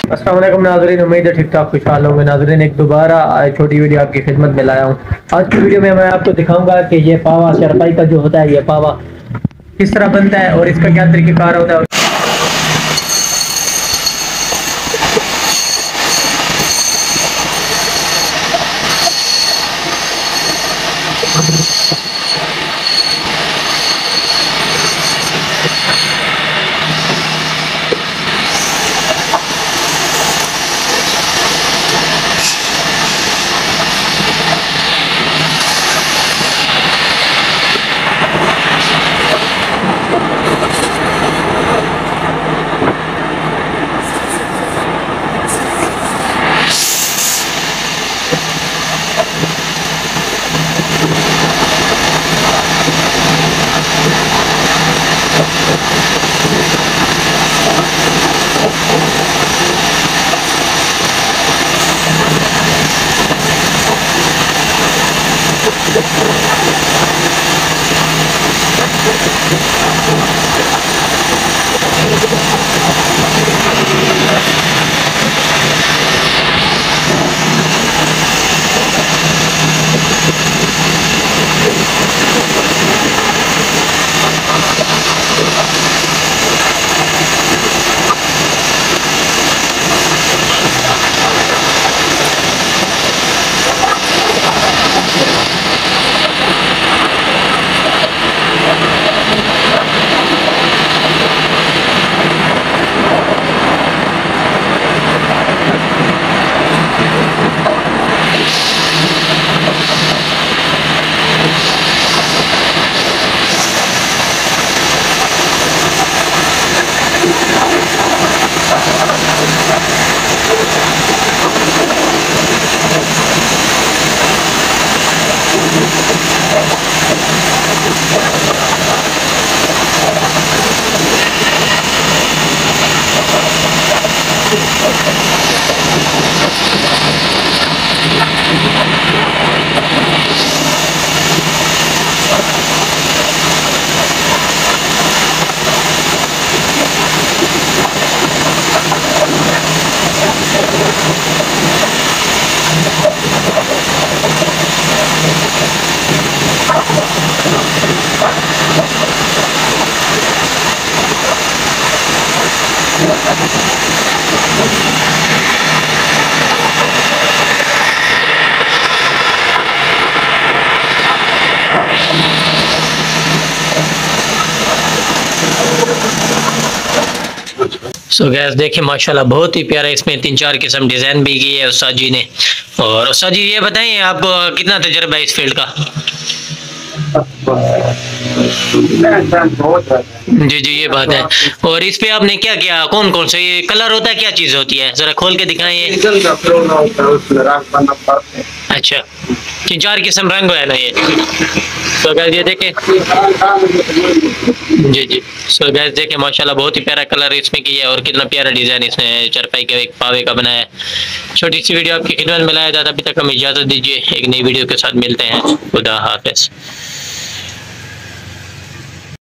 अस्सलाम वालेकुम नाज़रीन, उम्मीद है ठीक ठाक खुशहाल होंगे। नाज़रीन एक दोबारा छोटी वीडियो आपकी खिदमत में लाया हूँ। आज की वीडियो में मैं आपको दिखाऊंगा कि ये पावा चारपाई का जो होता है, ये पावा किस तरह बनता है और इसका क्या तरीक़ेकार होता है। सो गैस देखिए माशाल्लाह बहुत ही प्यारा, इसमें 3-4 किस्म डिज़ाइन भी की है उस्ताद जी ने। और उस्ताद जी ये बताइए आपको कितना तजर्बा है इस फील्ड का? जी जी ये बात है। और इस पे आपने क्या किया, कौन कौन सा ये कलर होता है, क्या चीज़ होती है, ज़रा खोल के दिखाएं। अच्छा 3-4 किस्म रंग है ना ये। तो गैस ये देखें, जी जी सो गैस देखें माशाल्लाह बहुत ही प्यारा कलर इसमें किया है और कितना प्यारा डिज़ाइन इसमें चारपाई के एक पावे का बनाया है। छोटी सी वीडियो आपकी खिदमत में लाया जाता, अभी तक हमें इजाज़त दीजिए, एक नई वीडियो के साथ मिलते हैं। खुदा हाफिज़।